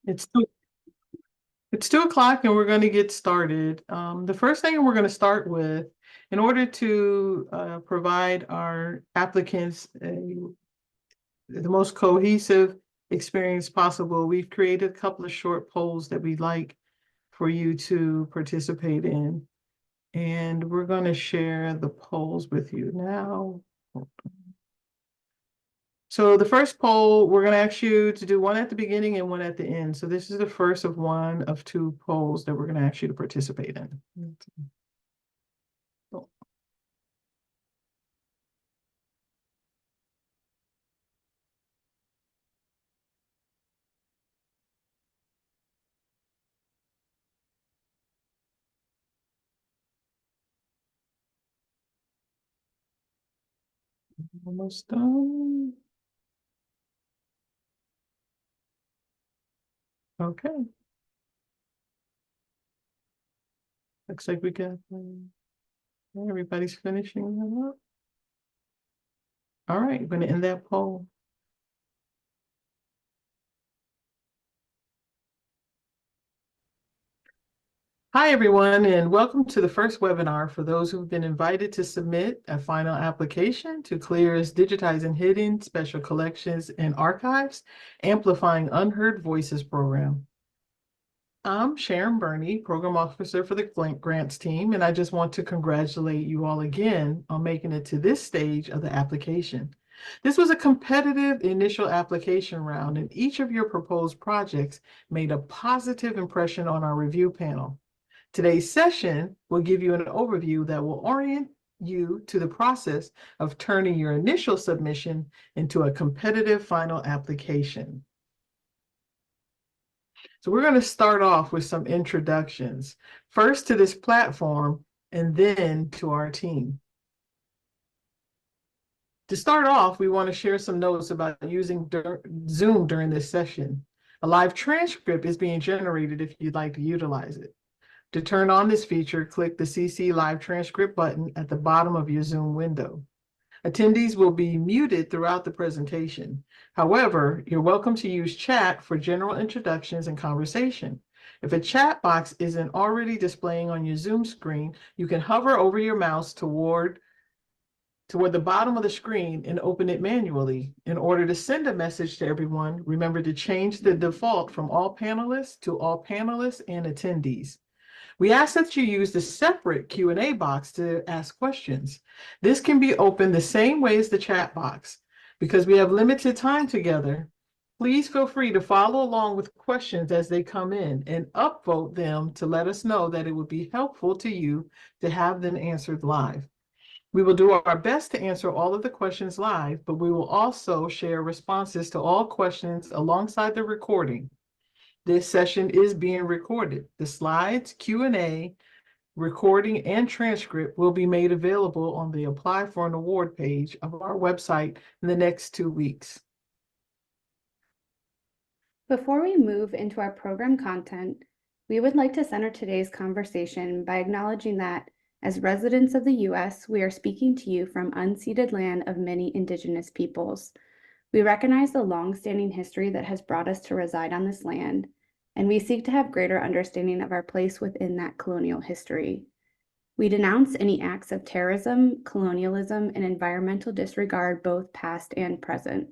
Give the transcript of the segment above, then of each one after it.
It's 2 o'clock and we're going to get started. The first thing we're going to start with, in order to provide our applicants the most cohesive experience possible, we've created a couple of short polls that we'd like for you to participate in. And we're going to share the polls with you now. So the first poll, we're going to ask you to do one at the beginning and one at the end. So this is the first of one of 2 polls that we're going to ask you to participate in. Almost done. Okay. Looks like we got everybody's finishing that up. All right, I'm going to end that poll. Hi, everyone, and welcome to the first webinar for those who've been invited to submit a final application to CLIA's Digitizing Hidden Special Collections and Archives, Amplifying Unheard Voices program. I'm Sharon Burney, Program Officer for the Grants team, and I just want to congratulate you all again on making it to this stage of the application. This was a competitive initial application round, and each of your proposed projects made a positive impression on our review panel. Today's session will give you an overview that will orient you to the process of turning your initial submission into a competitive final application. So we're going to start off with some introductions, first to this platform and then to our team. To start off, we want to share some notes about using Zoom during this session. A live transcript is being generated if you'd like to utilize it. To turn on this feature, click the CC Live Transcript button at the bottom of your Zoom window. Attendees will be muted throughout the presentation. However, you're welcome to use chat for general introductions and conversation. If a chat box isn't already displaying on your Zoom screen, you can hover over your mouse toward the bottom of the screen and open it manually. In order to send a message to everyone, remember to change the default from all panelists to all panelists and attendees. We ask that you use the separate Q&A box to ask questions. This can be opened the same way as the chat box. Because we have limited time together, please feel free to follow along with questions as they come in and upvote them to let us know that it would be helpful to you to have them answered live. We will do our best to answer all of the questions live, but we will also share responses to all questions alongside the recording. This session is being recorded. The slides, Q&A, recording, and transcript will be made available on the Apply for an Award page of our website in the next 2 weeks. Before we move into our program content, we would like to center today's conversation by acknowledging that, as residents of the U.S., we are speaking to you from unceded land of many Indigenous peoples. We recognize the long-standing history that has brought us to reside on this land, and we seek to have greater understanding of our place within that colonial history. We denounce any acts of terrorism, colonialism, and environmental disregard, both past and present.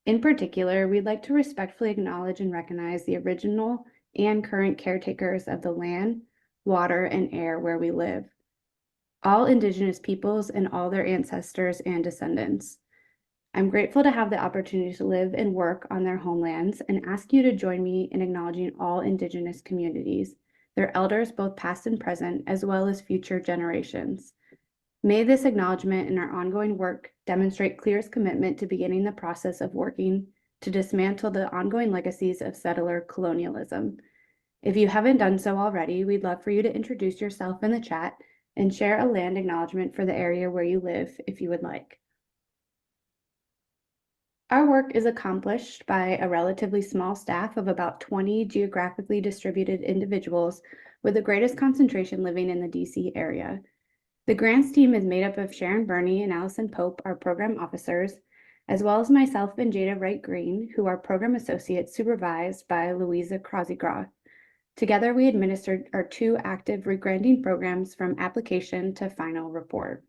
In particular, we'd like to respectfully acknowledge and recognize the original and current caretakers of the land, water, and air where we live, all Indigenous peoples and all their ancestors and descendants. I'm grateful to have the opportunity to live and work on their homelands and ask you to join me in acknowledging all Indigenous communities, their elders both past and present, as well as future generations. May this acknowledgement and our ongoing work demonstrate CLIA's commitment to beginning the process of working to dismantle the ongoing legacies of settler colonialism. If you haven't done so already, we'd love for you to introduce yourself in the chat and share a land acknowledgement for the area where you live if you would like. Our work is accomplished by a relatively small staff of about 20 geographically distributed individuals, with the greatest concentration living in the DC area. The grants team is made up of Sharon Burney and Alyson Pope, our program officers, as well as myself and Jada Wright-Greene, who are program associates supervised by Louisa Kwasigroch. Together, we administered our 2 active regranding programs from application to final report.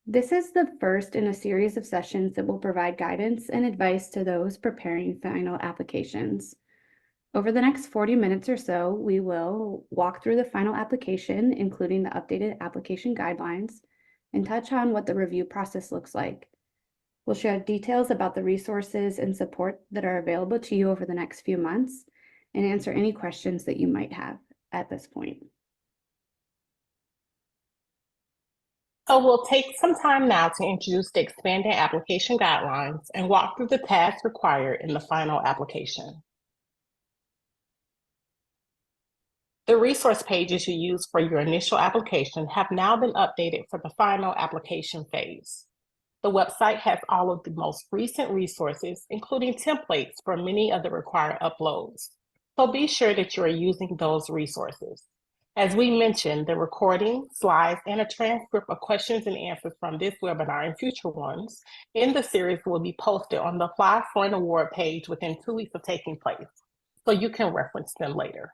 This is the first in a series of sessions that will provide guidance and advice to those preparing final applications. Over the next 40 minutes or so, we will walk through the final application, including the updated application guidelines, and touch on what the review process looks like. We'll share details about the resources and support that are available to you over the next few months and answer any questions that you might have at this point. So we'll take some time now to introduce the expanded application guidelines and walk through the tasks required in the final application. The resource pages you use for your initial application have now been updated for the final application phase. The website has all of the most recent resources, including templates for many of the required uploads. So be sure that you are using those resources. As we mentioned, the recording, slides, and a transcript of questions and answers from this webinar and future ones in the series will be posted on the Apply for an Award page within 2 weeks of taking place, so you can reference them later.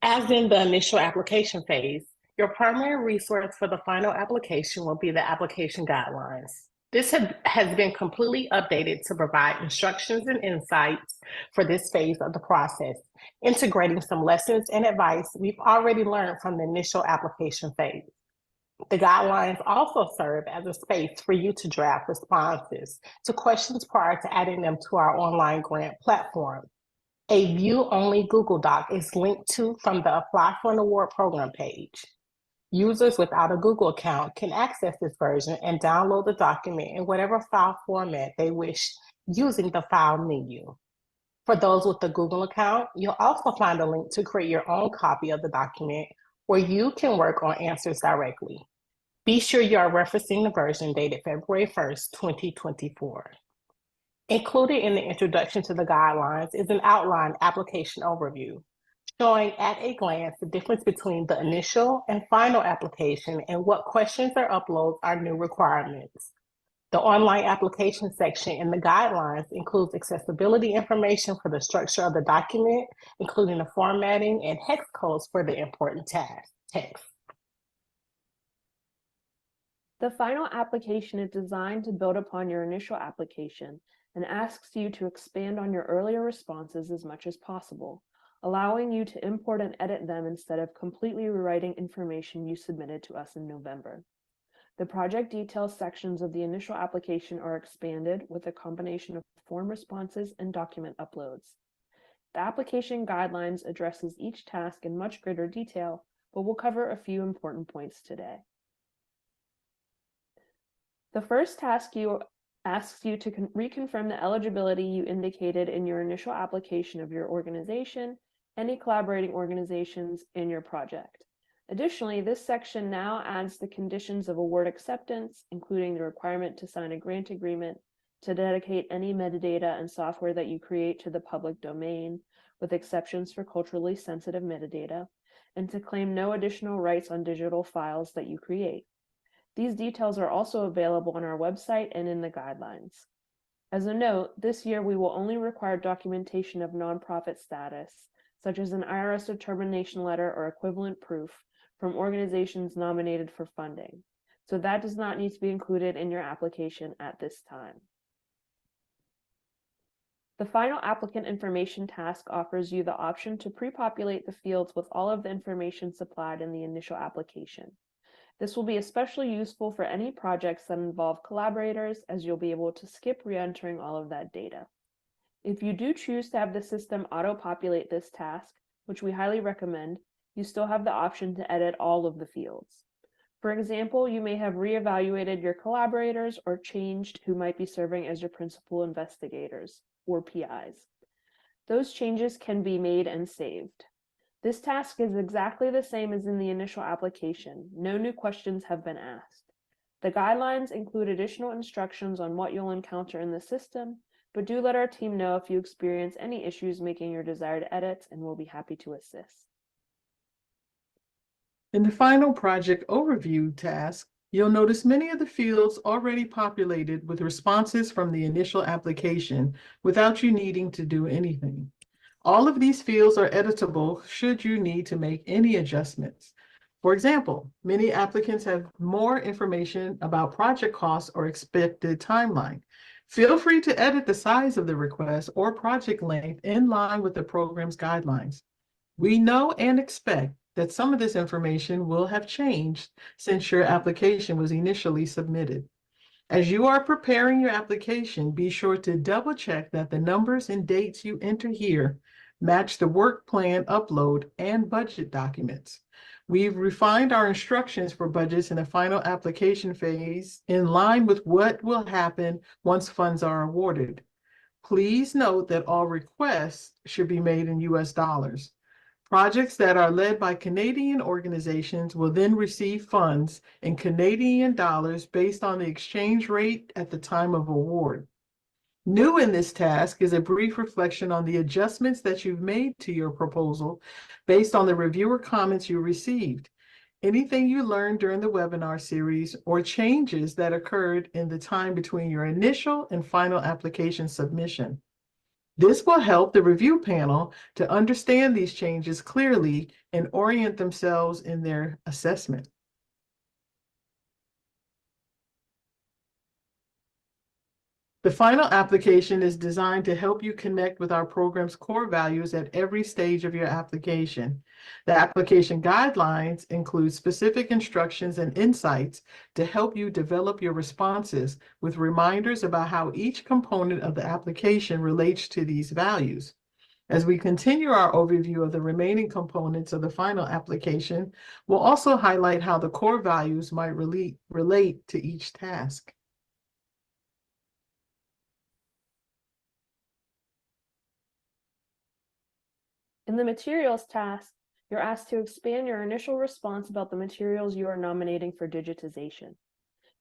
As in the initial application phase, your primary resource for the final application will be the application guidelines. This has been completely updated to provide instructions and insights for this phase of the process, integrating some lessons and advice we've already learned from the initial application phase. The guidelines also serve as a space for you to draft responses to questions prior to adding them to our online grant platform. A view-only Google Doc is linked to from the Apply for an Award program page. Users without a Google account can access this version and download the document in whatever file format they wish using the File menu. For those with a Google account, you'll also find a link to create your own copy of the document where you can work on answers directly. Be sure you are referencing the version dated February 1st, 2024. Included in the introduction to the guidelines is an outline application overview, showing at a glance the difference between the initial and final application and what questions or uploads are new requirements. The online application section in the guidelines includes accessibility information for the structure of the document, including the formatting and hex codes for the important text. The final application is designed to build upon your initial application and asks you to expand on your earlier responses as much as possible, allowing you to import and edit them instead of completely rewriting information you submitted to us in November. The project details sections of the initial application are expanded with a combination of form responses and document uploads. The application guidelines addresses each task in much greater detail, but we'll cover a few important points today. The first task asks you to reconfirm the eligibility you indicated in your initial application of your organization, any collaborating organizations, in your project. Additionally, this section now adds the conditions of award acceptance, including the requirement to sign a grant agreement, to dedicate any metadata and software that you create to the public domain, with exceptions for culturally sensitive metadata, and to claim no additional rights on digital files that you create. These details are also available on our website and in the guidelines. As a note, this year we will only require documentation of nonprofit status, such as an IRS determination letter or equivalent proof, from organizations nominated for funding. So that does not need to be included in your application at this time. The final applicant information task offers you the option to pre-populate the fields with all of the information supplied in the initial application. This will be especially useful for any projects that involve collaborators, as you'll be able to skip re-entering all of that data. If you do choose to have the system auto-populate this task, which we highly recommend, you still have the option to edit all of the fields. For example, you may have re-evaluated your collaborators or changed who might be serving as your principal investigators, or PIs. Those changes can be made and saved. This task is exactly the same as in the initial application. No new questions have been asked. The guidelines include additional instructions on what you'll encounter in the system, but do let our team know if you experience any issues making your desired edits, and we'll be happy to assist. In the final project overview task, You'll notice many of the fields already populated with responses from the initial application without you needing to do anything. All of these fields are editable should you need to make any adjustments. For example, many applicants have more information about project costs or expected timeline. Feel free to edit the size of the request or project length in line with the program's guidelines. We know and expect that some of this information will have changed since your application was initially submitted. As you are preparing your application, be sure to double check that the numbers and dates you enter here match the work plan upload and budget documents. We've refined our instructions for budgets in the final application phase in line with what will happen once funds are awarded. Please note that all requests should be made in US dollars. Projects that are led by Canadian organizations will then receive funds in Canadian dollars based on the exchange rate at the time of award. New in this task is a brief reflection on the adjustments that you've made to your proposal based on the reviewer comments you received, anything you learned during the webinar series, or changes that occurred in the time between your initial and final application submission. This will help the review panel to understand these changes clearly and orient themselves in their assessment. The final application is designed to help you connect with our program's core values at every stage of your application. The application guidelines include specific instructions and insights to help you develop your responses with reminders about how each component of the application relates to these values. As we continue our overview of the remaining components of the final application, we'll also highlight how the core values might relate to each task. In the materials task, you're asked to expand your initial response about the materials you are nominating for digitization.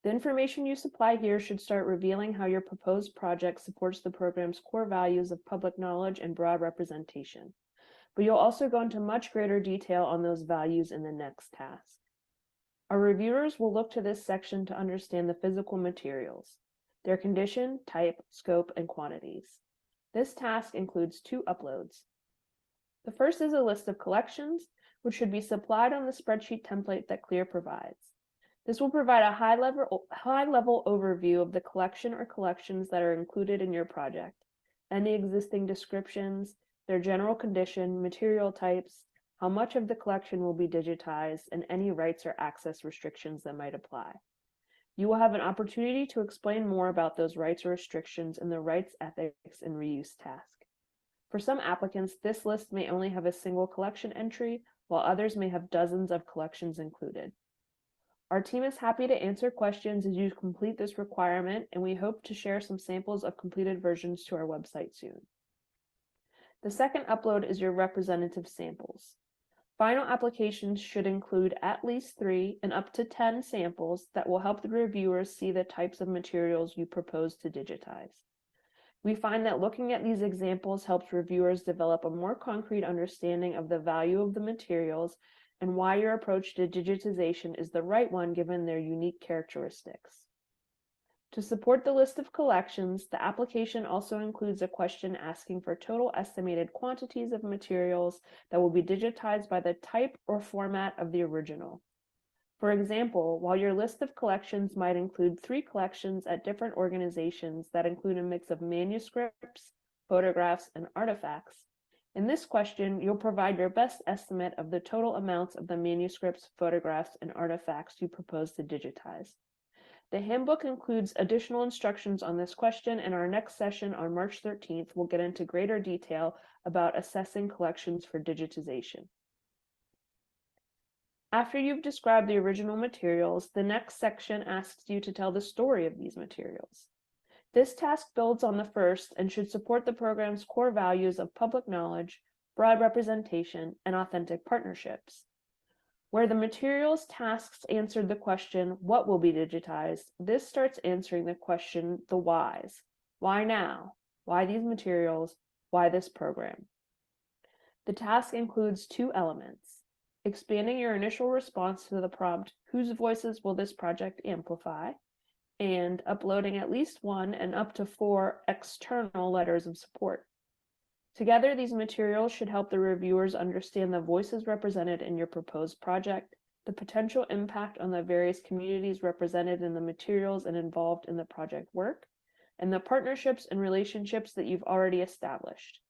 The information you supply here should start revealing how your proposed project supports the program's core values of public knowledge and broad representation. But you'll also go into much greater detail on those values in the next task. Our reviewers will look to this section to understand the physical materials, their condition, type, scope, and quantities. This task includes 2 uploads. The first is a list of collections, which should be supplied on the spreadsheet template that CLEAR provides. This will provide a high-level overview of the collection or collections that are included in your project, any existing descriptions, their general condition, material types, how much of the collection will be digitized, and any rights or access restrictions that might apply. You will have an opportunity to explain more about those rights or restrictions in the Rights, Ethics, and Reuse task. For some applicants, this list may only have a single collection entry, while others may have dozens of collections included. Our team is happy to answer questions as you complete this requirement, and we hope to share some samples of completed versions to our website soon. The second upload is your representative samples. Final applications should include at least 3 and up to 10 samples that will help the reviewers see the types of materials you propose to digitize. We find that looking at these examples helps reviewers develop a more concrete understanding of the value of the materials and why your approach to digitization is the right one given their unique characteristics. To support the list of collections, the application also includes a question asking for total estimated quantities of materials that will be digitized by the type or format of the original. For example, while your list of collections might include 3 collections at different organizations that include a mix of manuscripts, photographs, and artifacts, in this question, you'll provide your best estimate of the total amounts of the manuscripts, photographs, and artifacts you propose to digitize. The handbook includes additional instructions on this question, and our next session on March 13th will get into greater detail about assessing collections for digitization. After you've described the original materials, the next section asks you to tell the story of these materials. This task builds on the first and should support the program's core values of public knowledge, broad representation, and authentic partnerships. Where the materials tasks answered the question, what will be digitized, this starts answering the question, the whys. Why now? Why these materials? Why this program? The task includes 2 elements. expanding your initial response to the prompt, "Whose voices will this project amplify?" and uploading at least 1 and up to 4 external letters of support. Together, these materials should help the reviewers understand the voices represented in your proposed project, the potential impact on the various communities represented in the materials and involved in the project work, and the partnerships and relationships that you've already established.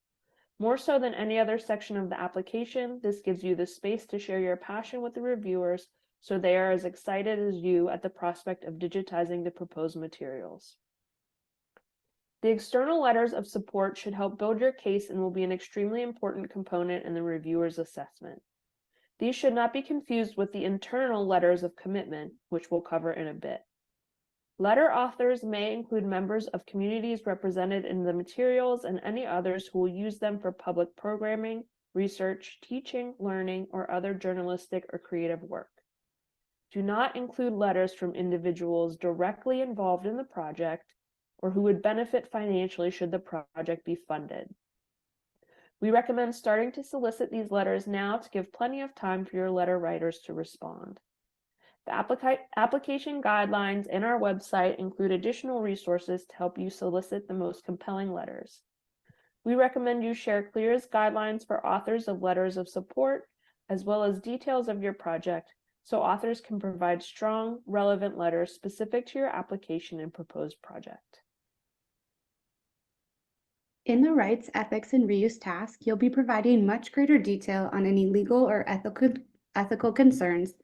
More so than any other section of the application, this gives you the space to share your passion with the reviewers so they are as excited as you at the prospect of digitizing the proposed materials. The external letters of support should help build your case and will be an extremely important component in the reviewer's assessment. These should not be confused with the internal letters of commitment, which we'll cover in a bit. Letter authors may include members of communities represented in the materials and any others who will use them for public programming, research, teaching, learning, or other journalistic or creative work. Do not include letters from individuals directly involved in the project or who would benefit financially should the project be funded. We recommend starting to solicit these letters now to give plenty of time for your letter writers to respond. The application guidelines in our website include additional resources to help you solicit the most compelling letters. We recommend you share clear guidelines for authors of letters of support, as well as details of your project, so authors can provide strong, relevant letters specific to your application and proposed project. In the Rights, Ethics, and Reuse task, you'll be providing much greater detail on any legal or ethical concerns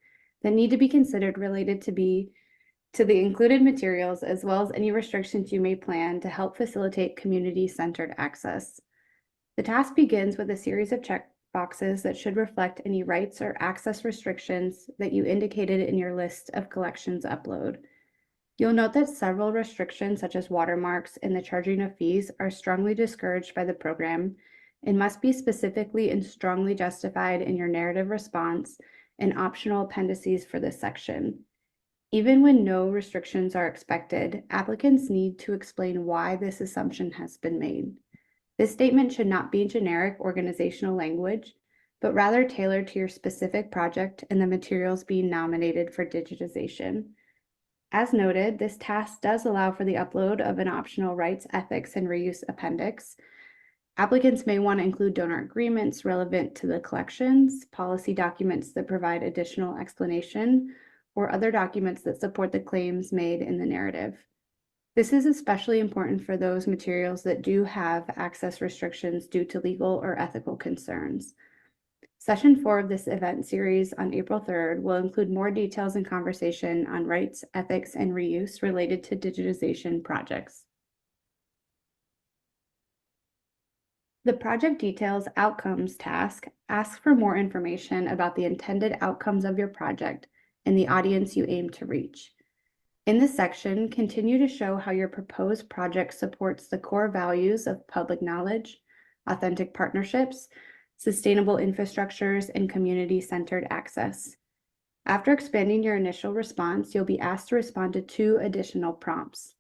that need to be considered related to the included materials, as well as any restrictions you may plan to help facilitate community-centered access. The task begins with a series of checkboxes that should reflect any rights or access restrictions that you indicated in your list of collections upload. You'll note that several restrictions, such as watermarks and the charging of fees, are strongly discouraged by the program and must be specifically and strongly justified in your narrative response and optional appendices for this section. Even when no restrictions are expected, applicants need to explain why this assumption has been made. This statement should not be generic organizational language, but rather tailored to your specific project and the materials being nominated for digitization. As noted, this task does allow for the upload of an optional rights, ethics, and reuse appendix. Applicants may want to include donor agreements relevant to the collections, policy documents that provide additional explanation, or other documents that support the claims made in the narrative. This is especially important for those materials that do have access restrictions due to legal or ethical concerns. Session 4 of this event series on April 3rd will include more details and conversation on rights, ethics, and reuse related to digitization projects. The Project Details Outcomes task asks for more information about the intended outcomes of your project and the audience you aim to reach. In this section, continue to show how your proposed project supports the core values of public knowledge, authentic partnerships, sustainable infrastructures, and community-centered access. After expanding your initial response, you'll be asked to respond to 2 additional prompts.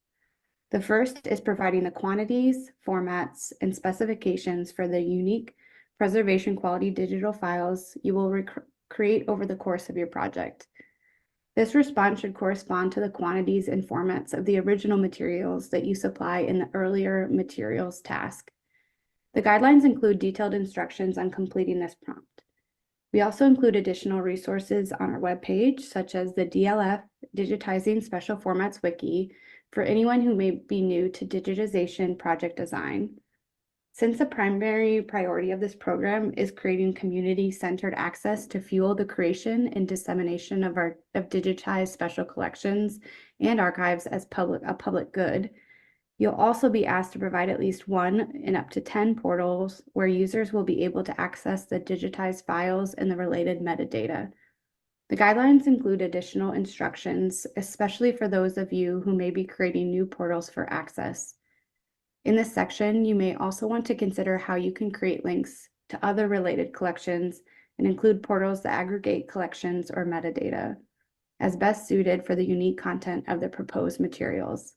The first is providing the quantities, formats, and specifications for the unique preservation quality digital files you will create over the course of your project. This response should correspond to the quantities and formats of the original materials that you supply in the earlier materials task. The guidelines include detailed instructions on completing this prompt. We also include additional resources on our webpage, such as the DLF Digitizing Special Formats Wiki for anyone who may be new to digitization project design. Since the primary priority of this program is creating community-centered access to fuel the creation and dissemination of digitized special collections and archives as a public good, you'll also be asked to provide at least 1 and up to 10 portals where users will be able to access the digitized files and the related metadata. The guidelines include additional instructions, especially for those of you who may be creating new portals for access. In this section, you may also want to consider how you can create links to other related collections and include portals that aggregate collections or metadata as best suited for the unique content of the proposed materials.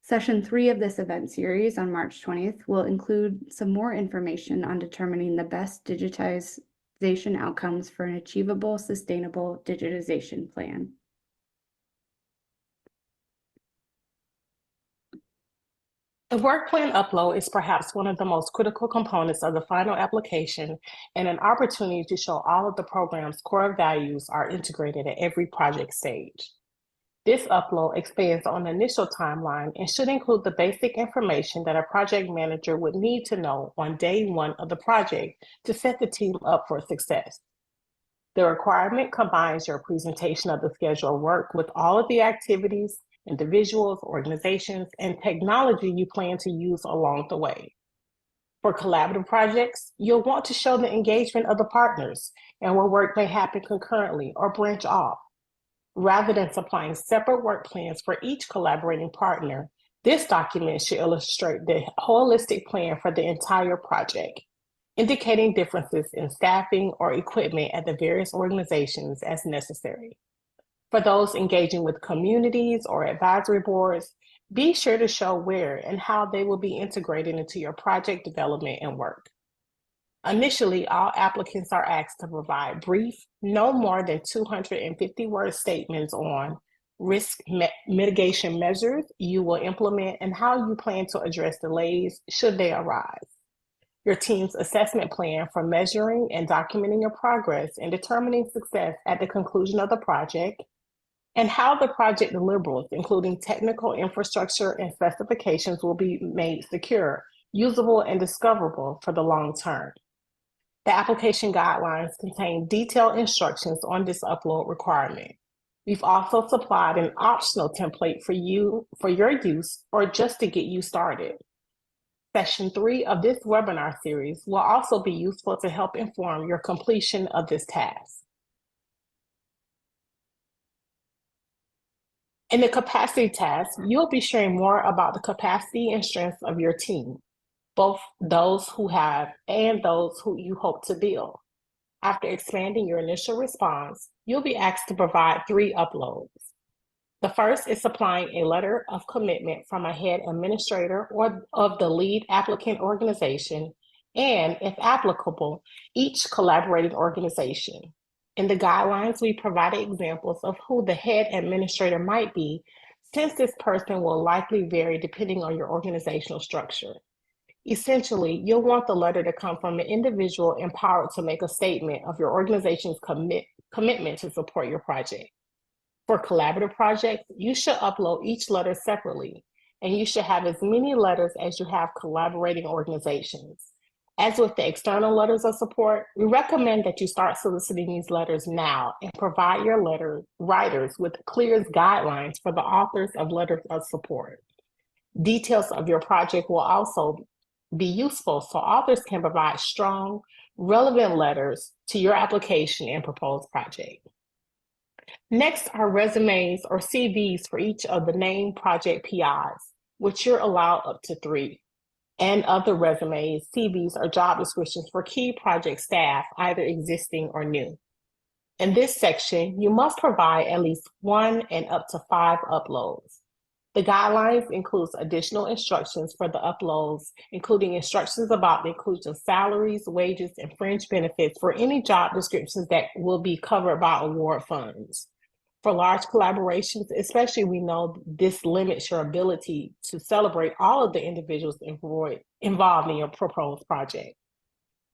Session 3 of this event series on March 20th will include some more information on determining the best digitized digitization outcomes for an achievable, sustainable digitization plan. The work plan upload is perhaps one of the most critical components of the final application and an opportunity to show all of the program's core values are integrated at every project stage. This upload expands on the initial timeline and should include the basic information that a project manager would need to know on day one of the project to set the team up for success. The requirement combines your presentation of the scheduled work with all of the activities, individuals, organizations, and technology you plan to use along the way. For collaborative projects, you'll want to show the engagement of the partners and where work may happen concurrently or branch off. Rather than supplying separate work plans for each collaborating partner, this document should illustrate the holistic plan for the entire project, indicating differences in staffing or equipment at the various organizations as necessary. For those engaging with communities or advisory boards, be sure to show where and how they will be integrated into your project development and work. Initially, all applicants are asked to provide brief, no more than 250-word statements on risk mitigation measures you will implement and how you plan to address delays should they arise. Your team's assessment plan for measuring and documenting your progress and determining success at the conclusion of the project, and how the project deliverables, including technical infrastructure and specifications, will be made secure, usable, and discoverable for the long term. The application guidelines contain detailed instructions on this upload requirement. We've also supplied an optional template for your use or just to get you started. Session 3 of this webinar series will also be useful to help inform your completion of this task. In the capacity task, you'll be sharing more about the capacity and strengths of your team, both those who have and those who you hope to build. After expanding your initial response, you'll be asked to provide 3 uploads. The first is supplying a letter of commitment from a head administrator or of the lead applicant organization, and, if applicable, each collaborating organization. In the guidelines, we provided examples of who the head administrator might be, since this person will likely vary depending on your organizational structure. Essentially, you'll want the letter to come from an individual empowered to make a statement of your organization's commitment to support your project. For collaborative projects, you should upload each letter separately, and you should have as many letters as you have collaborating organizations. As with the external letters of support, we recommend that you start soliciting these letters now and provide your letter writers with clear guidelines for the authors of letters of support. Details of your project will also be useful so authors can provide strong, relevant letters to your application and proposed project. Next are resumes or CVs for each of the named project PIs, which you're allowed up to 3. And other resumes, CVs, or job descriptions for key project staff, either existing or new. In this section, you must provide at least 1 and up to 5 uploads. The guidelines includes additional instructions for the uploads, including instructions about the inclusion of salaries, wages, and fringe benefits for any job descriptions that will be covered by award funds. For large collaborations, especially, we know this limits your ability to celebrate all of the individuals involved in your proposed project.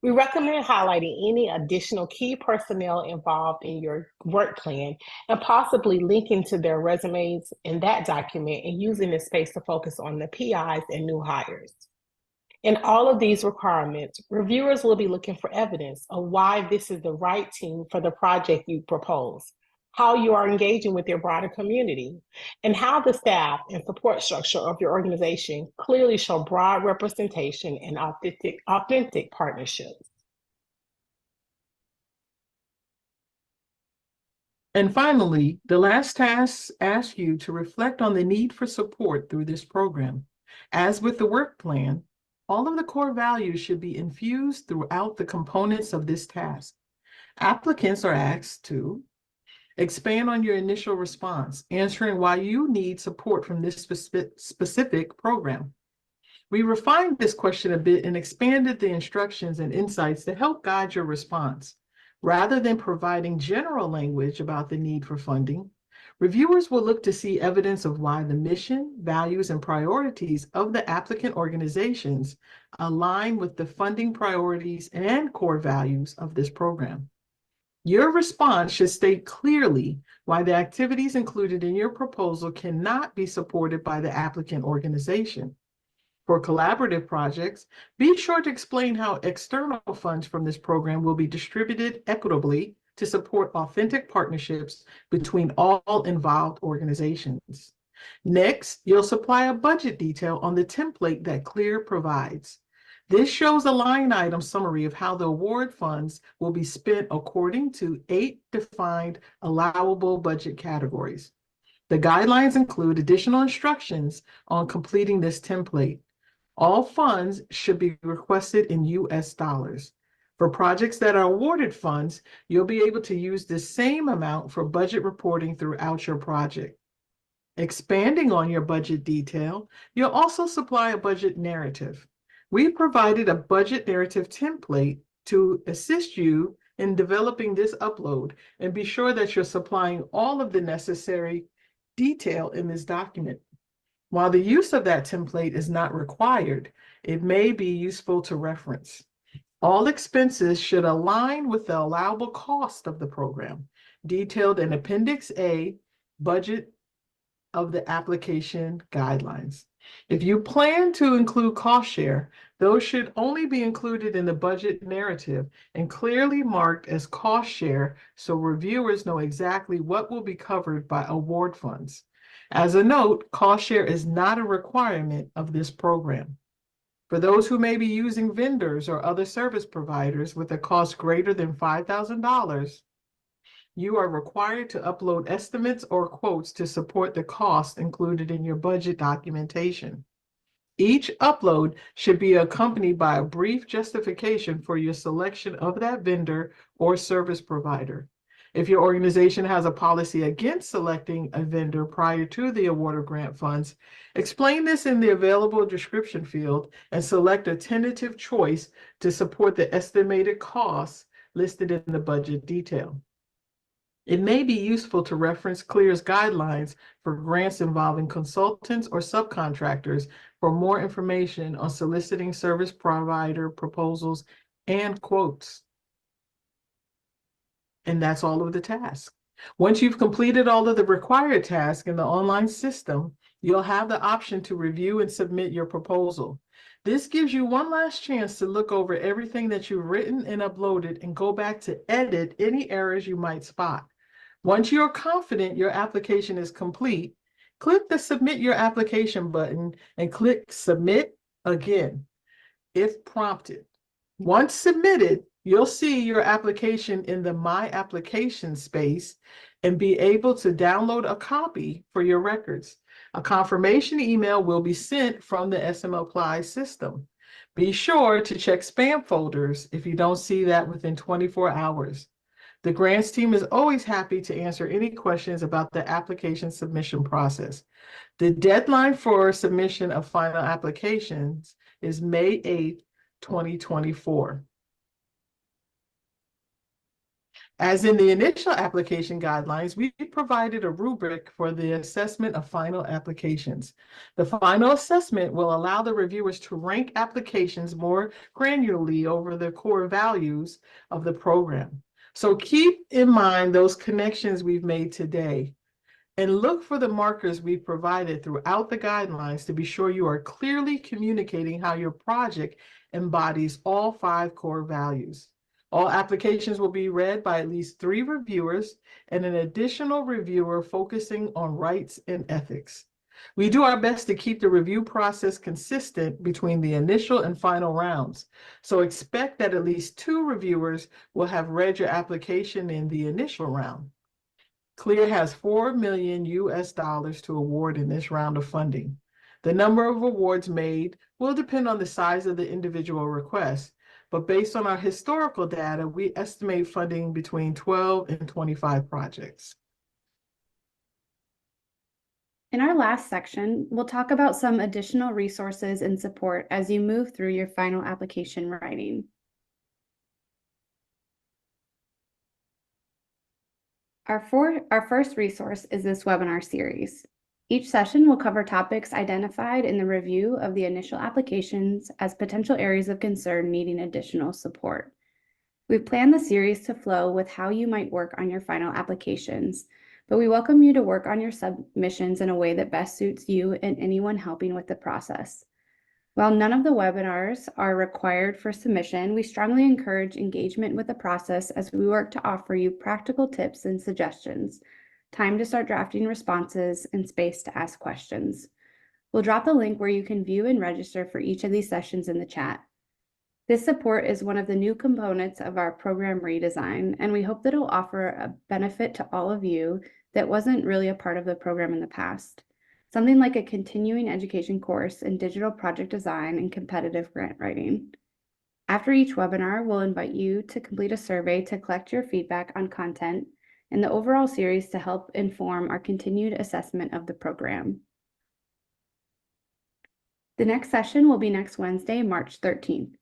We recommend highlighting any additional key personnel involved in your work plan and possibly linking to their resumes in that document and using this space to focus on the PIs and new hires. In all of these requirements, reviewers will be looking for evidence of why this is the right team for the project you propose, how you are engaging with your broader community, and how the staff and support structure of your organization clearly show broad representation and authentic partnerships. And finally, the last task asks you to reflect on the need for support through this program. As with the work plan, all of the core values should be infused throughout the components of this task. Applicants are asked to expand on your initial response, answering why you need support from this specific program. We refined this question a bit and expanded the instructions and insights to help guide your response. Rather than providing general language about the need for funding, reviewers will look to see evidence of why the mission, values, and priorities of the applicant organizations align with the funding priorities and core values of this program. Your response should state clearly why the activities included in your proposal cannot be supported by the applicant organization. For collaborative projects, be sure to explain how external funds from this program will be distributed equitably to support authentic partnerships between all involved organizations. Next, you'll supply a budget detail on the template that CLEAR provides. This shows a line item summary of how the award funds will be spent according to 8 defined allowable budget categories. The guidelines include additional instructions on completing this template. All funds should be requested in US dollars. For projects that are awarded funds, you'll be able to use the same amount for budget reporting throughout your project. Expanding on your budget detail, you'll also supply a budget narrative. We provided a budget narrative template to assist you in developing this upload, and be sure that you're supplying all of the necessary detail in this document. While the use of that template is not required, it may be useful to reference. All expenses should align with the allowable cost of the program, detailed in Appendix A, Budget of the Application Guidelines. If you plan to include cost share, those should only be included in the budget narrative and clearly marked as cost share so reviewers know exactly what will be covered by award funds. As a note, cost share is not a requirement of this program. For those who may be using vendors or other service providers with a cost greater than $5,000, you are required to upload estimates or quotes to support the cost included in your budget documentation. Each upload should be accompanied by a brief justification for your selection of that vendor or service provider. If your organization has a policy against selecting a vendor prior to the award of grant funds, explain this in the available description field and select a tentative choice to support the estimated costs listed in the budget detail. It may be useful to reference CLEAR's guidelines for grants involving consultants or subcontractors for more information on soliciting service provider proposals and quotes. And that's all of the tasks. Once you've completed all of the required tasks in the online system, you'll have the option to review and submit your proposal. This gives you one last chance to look over everything that you've written and uploaded and go back to edit any errors you might spot. Once you're confident your application is complete, click the Submit Your Application button and click Submit again, if prompted. Once submitted, you'll see your application in the My Application space and be able to download a copy for your records. A confirmation email will be sent from the SMApply system. Be sure to check spam folders if you don't see that within 24 hours. The grants team is always happy to answer any questions about the application submission process. The deadline for submission of final applications is May 8th, 2024. As in the initial application guidelines, we provided a rubric for the assessment of final applications. The final assessment will allow the reviewers to rank applications more granularly over the core values of the program. So keep in mind those connections we've made today and look for the markers we've provided throughout the guidelines to be sure you are clearly communicating how your project embodies all 5 core values. All applications will be read by at least 3 reviewers and an additional reviewer focusing on rights and ethics. We do our best to keep the review process consistent between the initial and final rounds. So expect that at least 2 reviewers will have read your application in the initial round. CLEAR has $4 million to award in this round of funding. The number of awards made will depend on the size of the individual request, but based on our historical data, we estimate funding between 12 and 25 projects. In our last section, we'll talk about some additional resources and support as you move through your final application writing. Our first resource is this webinar series. Each session will cover topics identified in the review of the initial applications as potential areas of concern needing additional support. We've planned the series to flow with how you might work on your final applications, but we welcome you to work on your submissions in a way that best suits you and anyone helping with the process. While none of the webinars are required for submission, we strongly encourage engagement with the process as we work to offer you practical tips and suggestions, time to start drafting responses, and space to ask questions. We'll drop the link where you can view and register for each of these sessions in the chat. This support is one of the new components of our program redesign, and we hope that it will offer a benefit to all of you that wasn't really a part of the program in the past. Something like a continuing education course in digital project design and competitive grant writing. After each webinar, we'll invite you to complete a survey to collect your feedback on content and the overall series to help inform our continued assessment of the program. The next session will be next Wednesday, March 13th.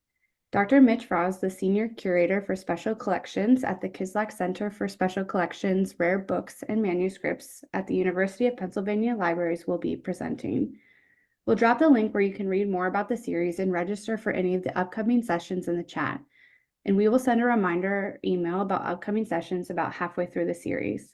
Dr. Mitch Frost, the Senior Curator for Special Collections at the Kislak Center for Special Collections, Rare Books, and Manuscripts at the University of Pennsylvania Libraries, will be presenting. We'll drop the link where you can read more about the series and register for any of the upcoming sessions in the chat. And we will send a reminder email about upcoming sessions about halfway through the series.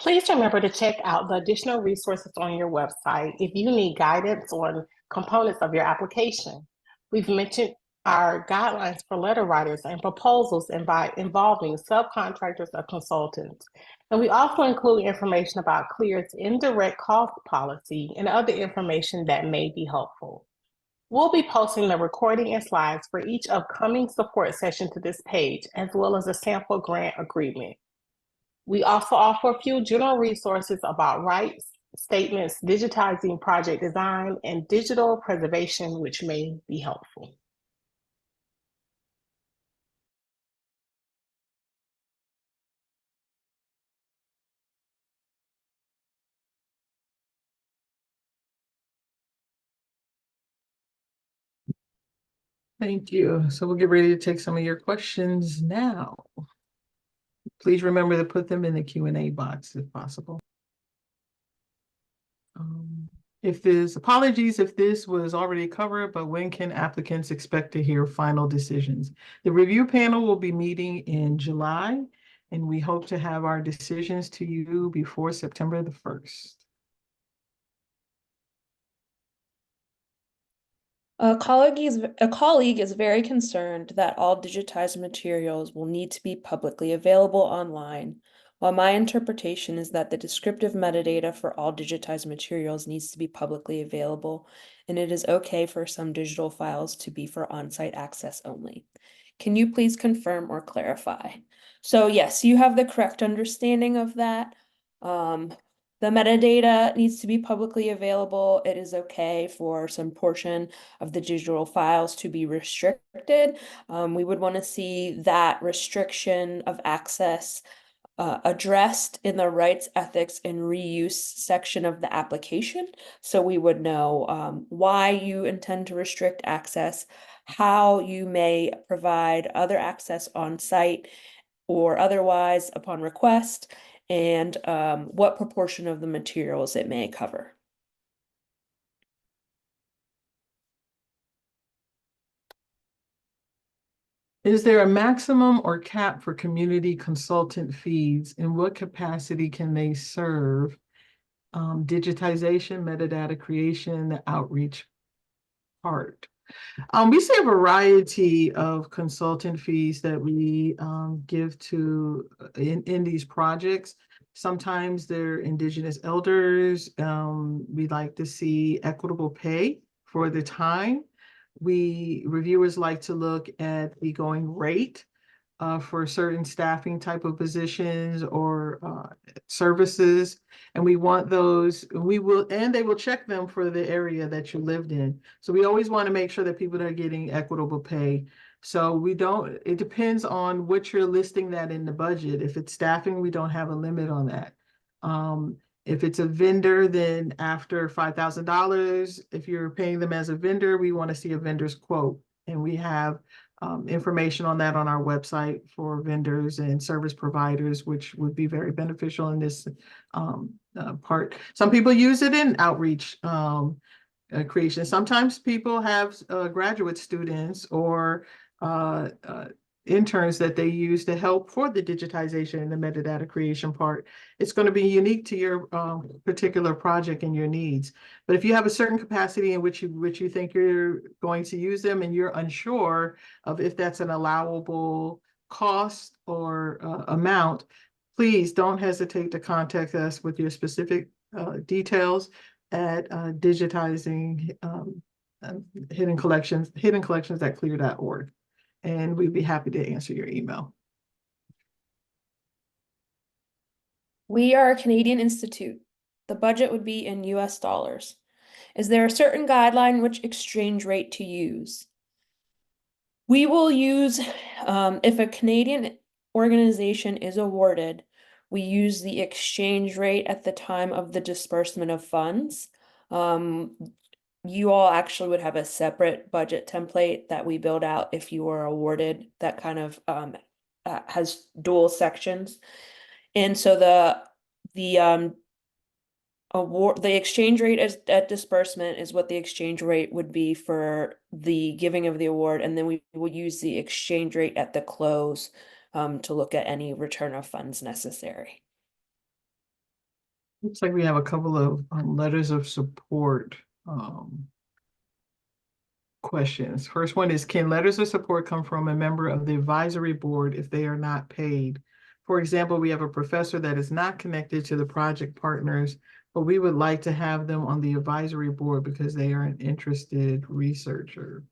Please remember to check out the additional resources on your website if you need guidance on components of your application. We've mentioned our guidelines for letter writers and proposals involving subcontractors or consultants. And we also include information about CLEAR's indirect cost policy and other information that may be helpful. We'll be posting the recording and slides for each upcoming support session to this page, as well as a sample grant agreement. We also offer a few general resources about rights, statements, digitizing project design, and digital preservation, which may be helpful. Thank you. So we'll get ready to take some of your questions now. Please remember to put them in the Q&A box if possible. Apologies if this was already covered, but when can applicants expect to hear final decisions? The review panel will be meeting in July, and we hope to have our decisions to you before September the 1st. A colleague is very concerned that all digitized materials will need to be publicly available online, while my interpretation is that the descriptive metadata for all digitized materials needs to be publicly available, and it is okay for some digital files to be for on-site access only. Can you please confirm or clarify? So yes, you have the correct understanding of that. The metadata needs to be publicly available. It is okay for some portion of the digital files to be restricted. We would want to see that restriction of access addressed in the rights, ethics, and reuse section of the application. So we would know why you intend to restrict access, how you may provide other access on site or otherwise upon request, and what proportion of the materials it may cover. Is there a maximum or cap for community consultant fees? In what capacity can they serve digitization, metadata creation, the outreach part? We see a variety of consultant fees that we give to in these projects. Sometimes they're Indigenous elders. We like to see equitable pay for the time. Reviewers like to look at the going rate for certain staffing type of positions or services. And we want those, and they will check them for the area that you lived in. So we always want to make sure that people are getting equitable pay. So it depends on what you're listing that in the budget. If it's staffing, we don't have a limit on that. If it's a vendor, then after $5,000, if you're paying them as a vendor, we want to see a vendor's quote. And we have information on that on our website for vendors and service providers, which would be very beneficial in this part. Some people use it in outreach creation. Sometimes people have graduate students or interns that they use to help for the digitization and the metadata creation part. It's going to be unique to your particular project and your needs. But if you have a certain capacity in which you think you're going to use them and you're unsure of if that's an allowable cost or amount, please don't hesitate to contact us with your specific details at digitizing hidden collections at clear.org. And we'd be happy to answer your email. We are a Canadian institute. The budget would be in US dollars. Is there a certain guideline which exchange rate to use? We will use, if a Canadian organization is awarded, we use the exchange rate at the time of the disbursement of funds. You all actually would have a separate budget template that we build out if you were awarded that kind of has dual sections. And so the exchange rate at disbursement is what the exchange rate would be for the giving of the award, and then we will use the exchange rate at the close to look at any return of funds necessary. Looks like we have a couple of letters of support questions. First one is, can letters of support come from a member of the advisory board if they are not paid? For example, we have a professor that is not connected to the project partners, but we would like to have them on the advisory board because they are an interested researcher.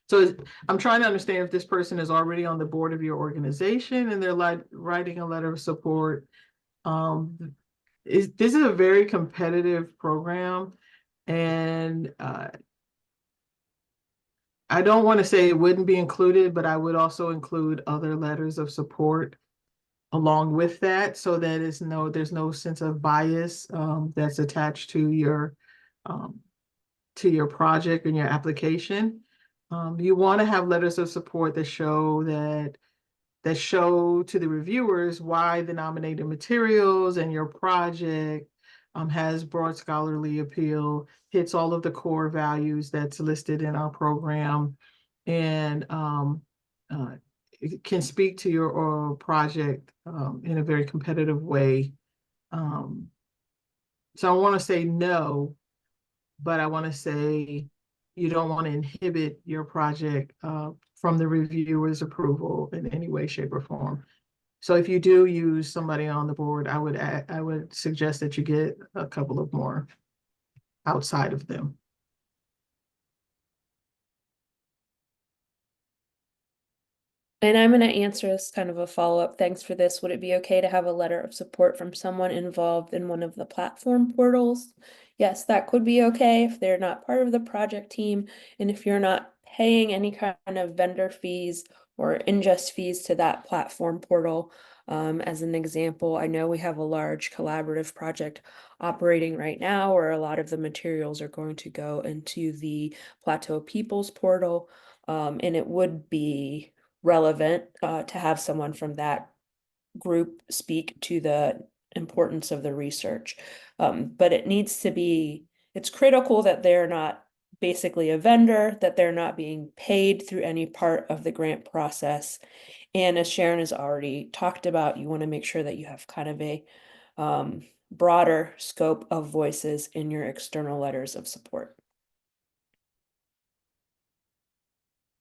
So I'm trying to understand if this person is already on the board of your organization and they're writing a letter of support. This is a very competitive program, and I don't want to say it wouldn't be included, but I would also include other letters of support along with that, so that there's no sense of bias that's attached to your project and your application. You want to have letters of support that show to the reviewers why the nominated materials and your project has broad scholarly appeal, hits all of the core values that's listed in our program, and it can speak to your oral project in a very competitive way. So I want to say no, but I want to say you don't want to inhibit your project from the reviewer's approval in any way, shape, or form. So if you do use somebody on the board, I would suggest that you get a couple of more outside of them. And I'm going to answer as kind of a follow-up. Thanks for this. Would it be okay to have a letter of support from someone involved in one of the platform portals? Yes, that could be okay if they're not part of the project team, and if you're not paying any kind of vendor fees or ingest fees to that platform portal. As an example, I know we have a large collaborative project operating right now where a lot of the materials are going to go into the Plateau Peoples portal, and it would be relevant to have someone from that group speak to the importance of the research. But it's critical that they're not basically a vendor, that they're not being paid through any part of the grant process. And as Sharon has already talked about, you want to make sure that you have kind of a broader scope of voices in your external letters of support.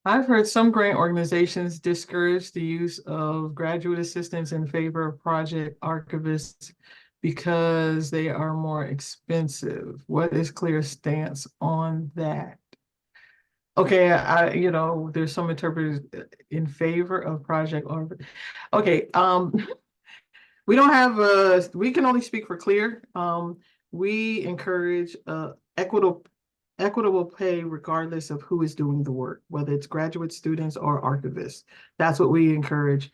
I've heard some grant organizations discourage the use of graduate assistants in favor of project archivists because they are more expensive. What is CLEAR's stance on that? Okay, there's some interpreters in favor of project archivists. Okay, we don't have we can only speak for CLEAR. We encourage equitable pay regardless of who is doing the work, whether it's graduate students or archivists. That's what we encourage.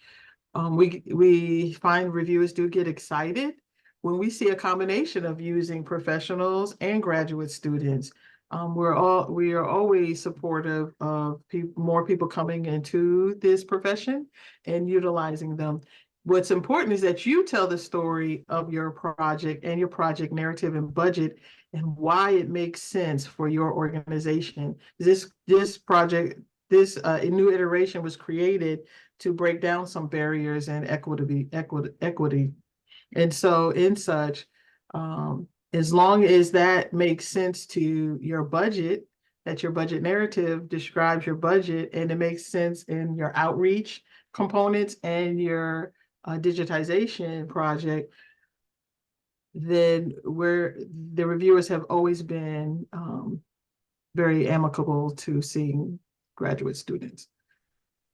We find reviewers do get excited when we see a combination of using professionals and graduate students We are always supportive of more people coming into this profession and utilizing them. What's important is that you tell the story of your project and your project narrative and budget and why it makes sense for your organization. This project, this new iteration was created to break down some barriers and equity. And so in such, as long as that makes sense to your budget, that your budget narrative describes your budget and it makes sense in your outreach components and your digitization project, then the reviewers have always been very amicable to seeing graduate students.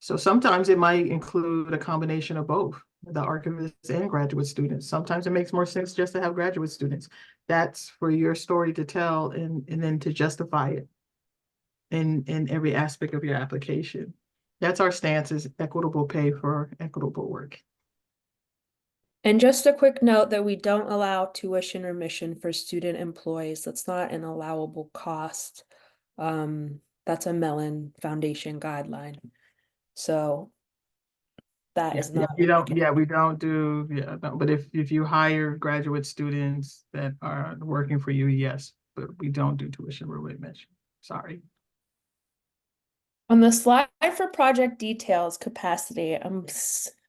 So sometimes it might include a combination of both, the archivists and graduate students. Sometimes it makes more sense just to have graduate students. That's for your story to tell and then to justify it in every aspect of your application. That's our stance, is equitable pay for equitable work. And just a quick note that we don't allow tuition remission for student employees. That's not an allowable cost. That's a Mellon Foundation guideline. So that is not. We don't do, no, but if you hire graduate students that are working for you, yes, but we don't do tuition remission. Sorry. On the slide for project details capacity, I'm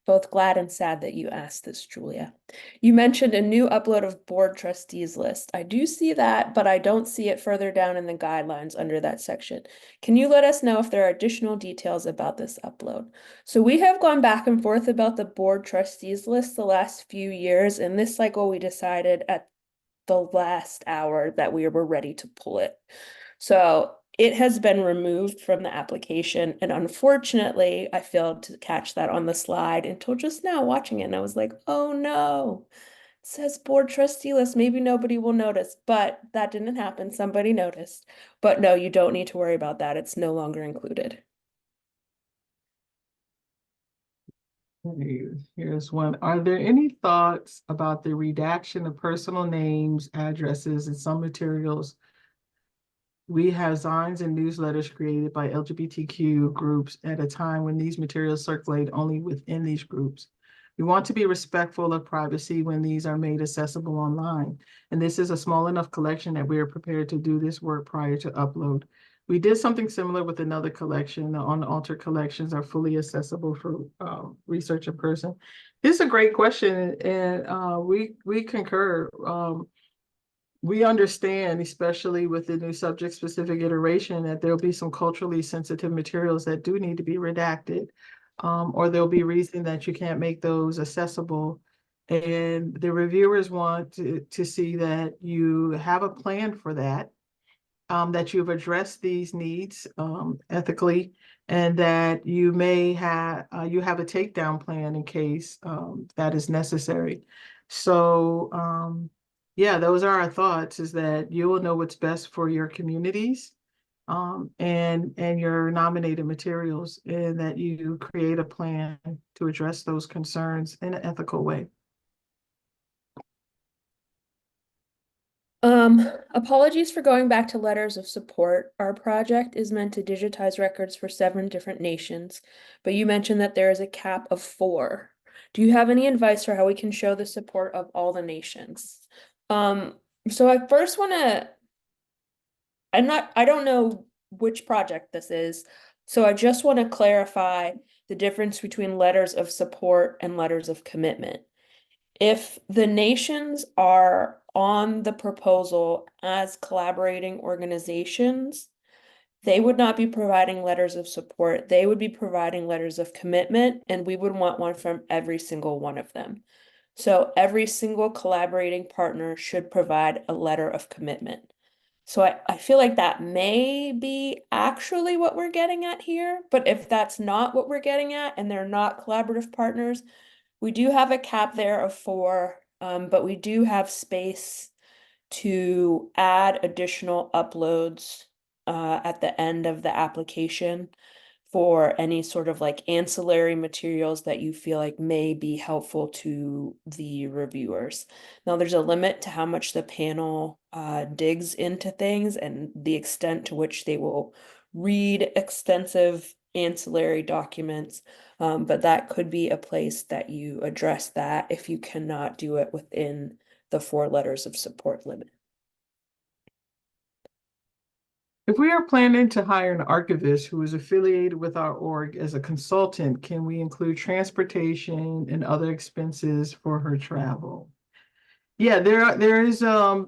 both glad and sad that you asked this, Julia. You mentioned a new upload of board trustees list. I do see that, but I don't see it further down in the guidelines under that section. Can you let us know if there are additional details about this upload? So we have gone back and forth about the board trustees list the last few years. In this cycle, we decided at the last hour that we were ready to pull it. So it has been removed from the application, and unfortunately, I failed to catch that on the slide until just now watching it, and I was like, oh no, it says board trustee list, maybe nobody will notice, but that didn't happen, somebody noticed. But no, you don't need to worry about that, it's no longer included. Here's one. Are there any thoughts about the redaction of personal names, addresses, and some materials? We have signs and newsletters created by LGBTQ groups at a time when these materials circulate only within these groups. We want to be respectful of privacy when these are made accessible online. And this is a small enough collection that we are prepared to do this work prior to upload. We did something similar with another collection. The unaltered collections are fully accessible for research in person. This is a great question, and we concur. We understand, especially with the new subject-specific iteration, that there'll be some culturally sensitive materials that do need to be redacted, or there'll be reason that you can't make those accessible. And the reviewers want to see that you have a plan for that, that you've addressed these needs ethically, and that you may have a takedown plan in case that is necessary. So yeah, those are our thoughts, is that you will know what's best for your communities and your nominated materials, and that you create a plan to address those concerns in an ethical way. Apologies for going back to letters of support. Our project is meant to digitize records for 7 different nations, but you mentioned that there is a cap of 4. Do you have any advice for how we can show the support of all the nations? So I first want to, I don't know which project this is, so I just want to clarify the difference between letters of support and letters of commitment. If the nations are on the proposal as collaborating organizations, they would not be providing letters of support. They would be providing letters of commitment, and we would want one from every single one of them. So every single collaborating partner should provide a letter of commitment. So I feel like that may be actually what we're getting at here, but if that's not what we're getting at and they're not collaborative partners, we do have a cap there of 4, but we do have space to add additional uploads at the end of the application for any sort of like ancillary materials that you feel like may be helpful to the reviewers. Now, there's a limit to how much the panel digs into things and the extent to which they will read extensive ancillary documents, but that could be a place that you address that if you cannot do it within the 4 letters of support limit. If we are planning to hire an archivist who is affiliated with our org as a consultant, can we include transportation and other expenses for her travel? Yeah, there's a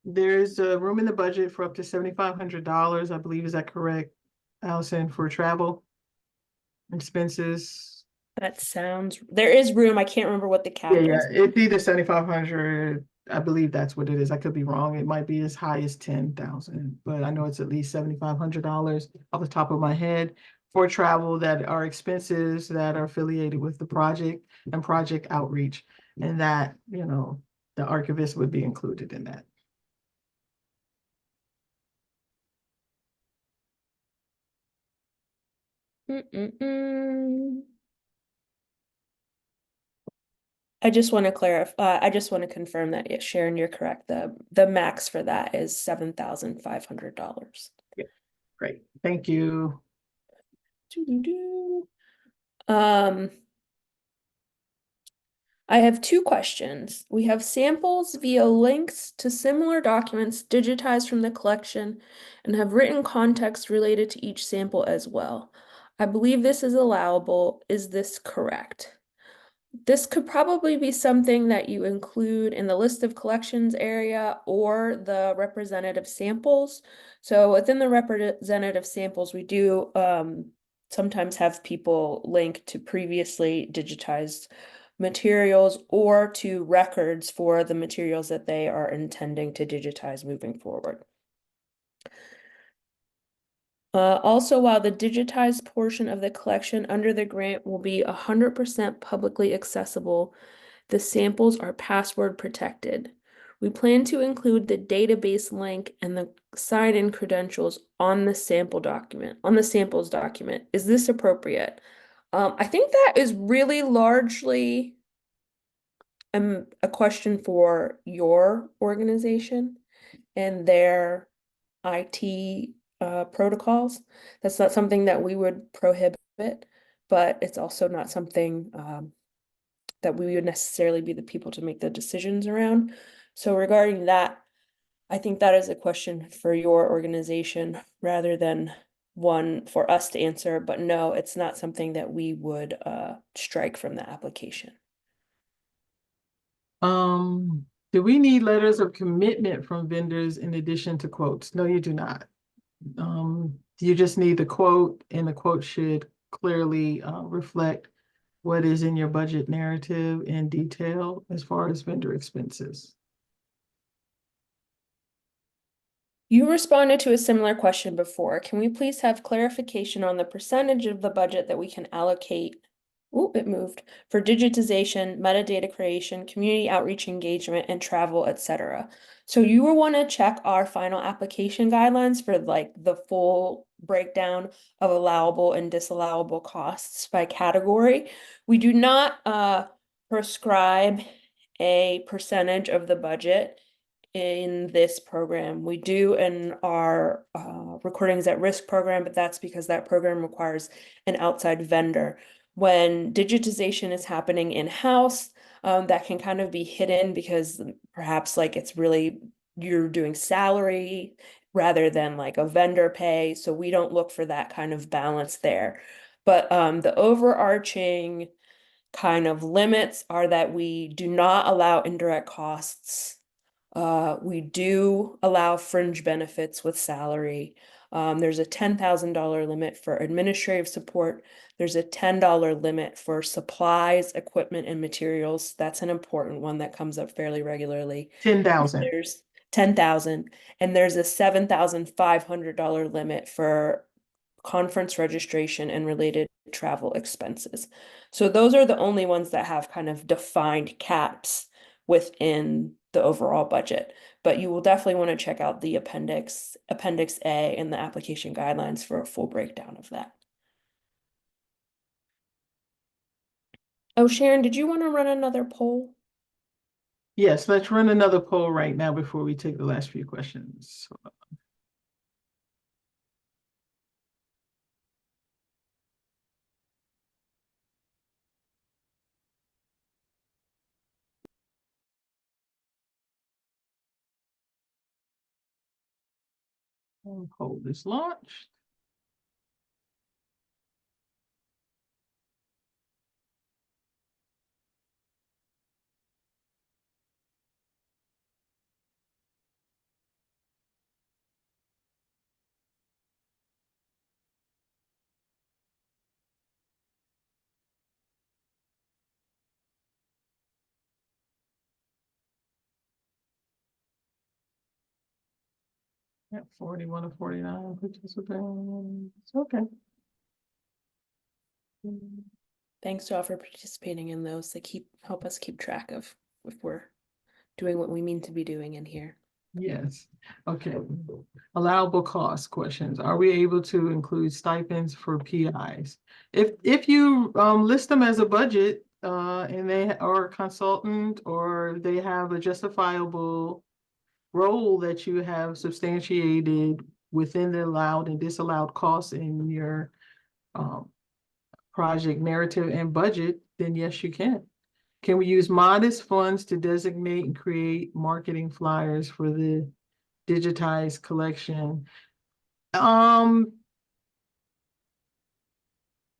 room in the budget for up to $7,500, I believe. Is that correct, Alyson, for travel expenses? That sounds, there is room. I can't remember what the cap Yeah, is. it's either 7,500. I believe that's what it is. I could be wrong. It might be as high as 10,000, but I know it's at least $7,500 off the top of my head for travel that are expenses that are affiliated with the project and project outreach. And that, the archivist would be included in that. I just want to clarify, I just want to confirm that, yes, Sharon, you're correct. The max for that is $7,500. Great, thank you. I have 2 questions. We have samples via links to similar documents digitized from the collection and have written context related to each sample as well. I believe this is allowable. Is this correct? This could probably be something that you include in the list of collections area or the representative samples. So within the representative samples, we do sometimes have people link to previously digitized materials or to records for the materials that they are intending to digitize moving forward. Also, while the digitized portion of the collection under the grant will be 100% publicly accessible, the samples are password protected. We plan to include the database link and the sign-in credentials on the sample document, on the samples document. Is this appropriate? I think that is really largely a question for your organization and their IT protocols. That's not something that we would prohibit, but it's also not something that we would necessarily be the people to make the decisions around. So regarding that, I think that is a question for your organization rather than one for us to answer, but no, it's not something that we would strike from the application. Do we need letters of commitment from vendors in addition to quotes? No, you do not. You just need the quote, and the quote should clearly reflect what is in your budget narrative in detail as far as vendor expenses. You responded to a similar question before. Can we please have clarification on the percentage of the budget that we can allocate? Ooh, it moved. For digitization, metadata creation, community outreach engagement, and travel, etc. So you will want to check our final application guidelines for like the full breakdown of allowable and disallowable costs by category. We do not prescribe a percentage of the budget in this program. We do in our Recordings at Risk program, but that's because that program requires an outside vendor. When digitization is happening in-house, that can kind of be hidden because perhaps like it's really, you're doing salary rather than like a vendor pay. So we don't look for that kind of balance there. But the overarching kind of limits are that we do not allow indirect costs. We do allow fringe benefits with salary. There's a $10,000 limit for administrative support. There's a $10 limit for supplies, equipment, and materials. That's an important one that comes up fairly regularly. 10,000. There's 10,000, and there's a $7,500 limit for conference registration and related travel expenses. So those are the only ones that have kind of defined caps within the overall budget. But you will definitely want to check out the Appendix A, and the application guidelines for a full breakdown of that. Oh, Sharon, did you want to run another poll? Yes, let's run another poll right now before we take the last few questions. Poll is launched. Yeah, 41 of 49 participants. Okay. Thanks to all for participating in those. They help us keep track of if we're doing what we mean to be doing in here. Yes. Okay. Allowable cost questions. Are we able to include stipends for PIs? If you list them as a budget and they are a consultant or they have a justifiable role that you have substantiated within the allowed and disallowed costs in your project narrative and budget, then yes, you can. Can we use modest funds to designate and create marketing flyers for the digitized collection?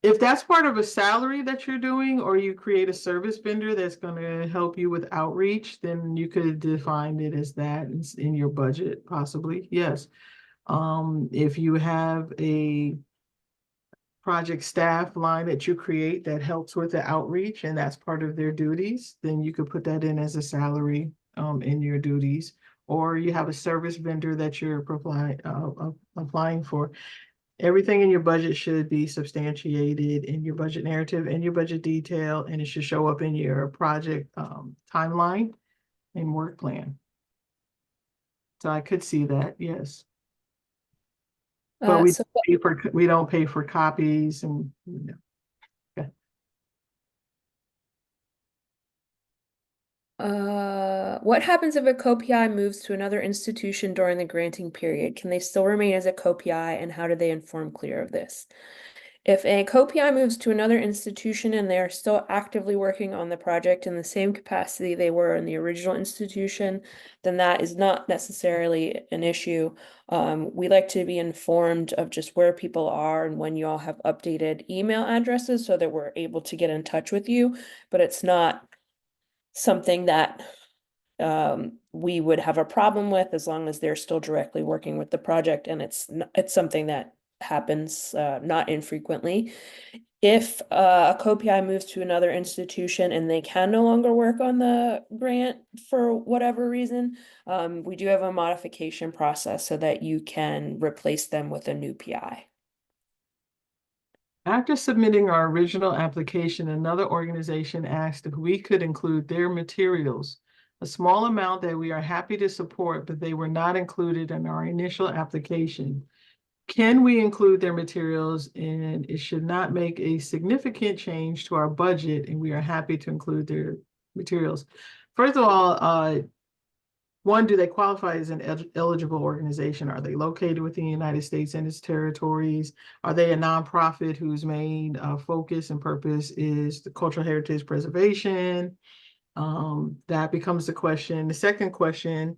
If that's part of a salary that you're doing, or you create a service vendor that's going to help you with outreach, then you could define it as that in your budget, possibly. Yes. If you have a project staff line that you create that helps with the outreach and that's part of their duties, then you could put that in as a salary in your duties. Or you have a service vendor that you're applying for. Everything in your budget should be substantiated in your budget narrative and your budget detail, and it should show up in your project timeline and work plan. So I could see that, yes. But we don't pay for copies and okay. What happens if a co-PI moves to another institution during the granting period? Can they still remain as a co-PI, and how do they inform CLEAR of this? If a co-PI moves to another institution and they are still actively working on the project in the same capacity they were in the original institution, then that is not necessarily an issue. We like to be informed of just where people are and when you all have updated email addresses so that we're able to get in touch with you, but it's not something that we would have a problem with as long as they're still directly working with the project, and it's something that happens not infrequently. If a co-PI moves to another institution and they can no longer work on the grant for whatever reason, we do have a modification process so that you can replace them with a new PI. After submitting our original application, another organization asked if we could include their materials, a small amount that we are happy to support, but they were not included in our initial application. Can we include their materials, and it should not make a significant change to our budget, and we are happy to include their materials? First of all, one, do they qualify as an eligible organization? Are they located within the United States and its territories? Are they a nonprofit whose main focus and purpose is the cultural heritage preservation? That becomes the question. The second question,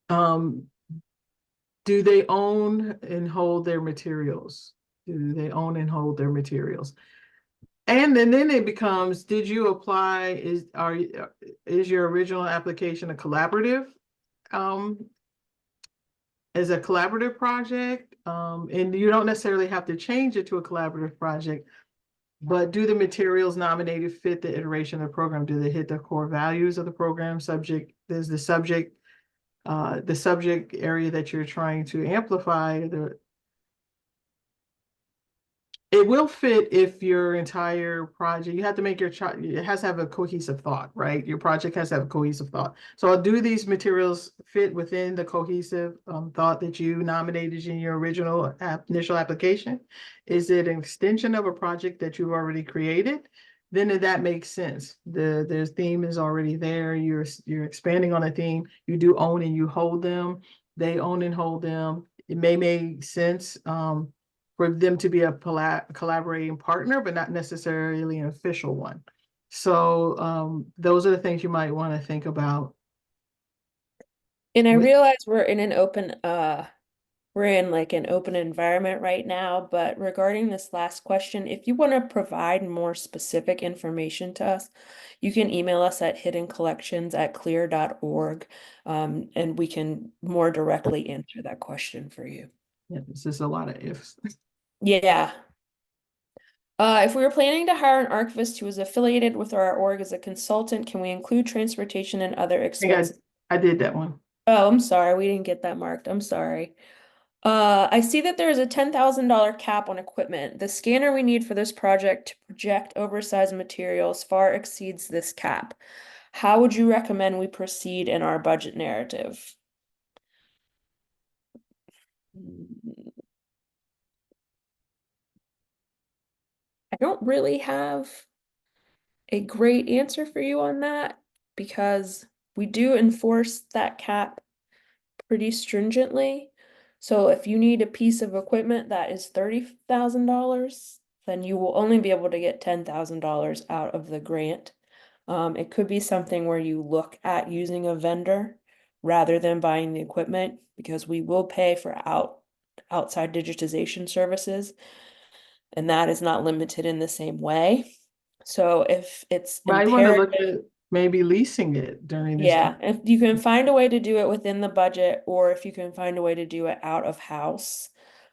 do they own and hold their materials? Do they own and hold their materials? And then it becomes, did you apply, is your original application a collaborative? As a collaborative project? And you don't necessarily have to change it to a collaborative project, but do the materials nominated fit the iteration of the program? Do they hit the core values of the program? There's the subject area that you're trying to amplify. It will fit if your entire project, you have to make it has to have a cohesive thought, right? Your project has to have a cohesive thought. So do these materials fit within the cohesive thought that you nominated in your original initial application? Is it an extension of a project that you've already created? then that makes sense. The theme is already there. You're expanding on a theme. You do own and you hold them. They own and hold them. It may make sense for them to be a collaborating partner, but not necessarily an official one. So those are the things you might want to think about. And I With- realize we're in like an open environment right now, but regarding this last question, if you want to provide more specific information to us, you can email us at hiddencollections@clear.org, and we can more directly answer that question for you. Yeah, this is a lot of ifs. Yeah. If we were planning to hire an archivist who is affiliated with our org as a consultant, can we include transportation and other I expenses? did that one. Oh, I'm sorry, we didn't get that marked. I'm sorry. I see that there is a $10,000 cap on equipment. The scanner we need for this project to project oversized materials far exceeds this cap. How would you recommend we proceed in our budget narrative? I don't really have a great answer for you on that because we do enforce that cap pretty stringently. So if you need a piece of equipment that is $30,000, then you will only be able to get $10,000 out of the grant. It could be something where you look at using a vendor rather than buying the equipment because we will pay for outside digitization services, and that is not limited in the same way. So if it's But I want to look imperative, at maybe leasing it during this yeah, time. if you can find a way to do it within the budget, or if you can find a way to do it out of house,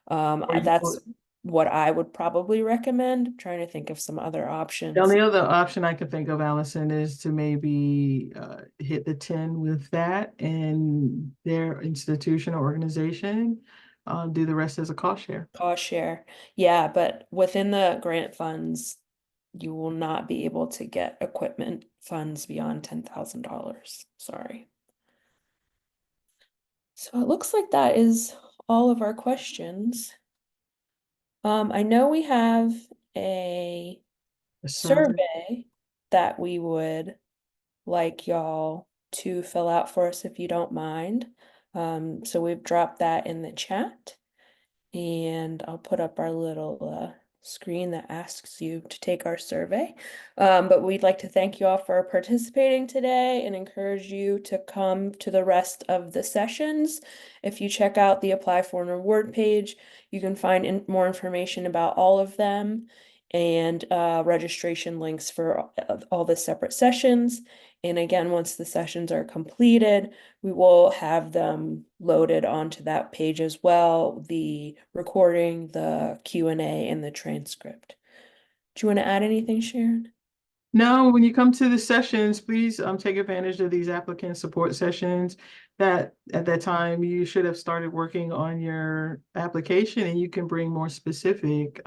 Or you- that's what I would probably recommend. I'm trying to think of some other The options. only other option I could think of, Alyson, is to maybe hit the 10 with that and their institution or organization do the rest as a cost share. Cost share. Yeah, but within the grant funds, you will not be able to get equipment funds beyond $10,000. Sorry. So it looks like that is all of our questions. I know we have a A survey. survey that we would like y'all to fill out for us if you don't mind. So we've dropped that in the chat, and I'll put up our little screen that asks you to take our survey. But we'd like to thank you all for participating today and encourage you to come to the rest of the sessions. If you check out the Apply for an Award page, you can find more information about all of them and registration links for all the separate sessions. And again, once the sessions are completed, we will have them loaded onto that page as well, the recording, the Q&A, and the transcript. Do you want to add anything, Sharon? No, when you come to the sessions, please take advantage of these applicant support sessions. That at that time you should have started working on your application, and you can bring more specific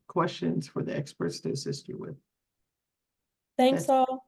questions for the experts to assist you with. Thanks all.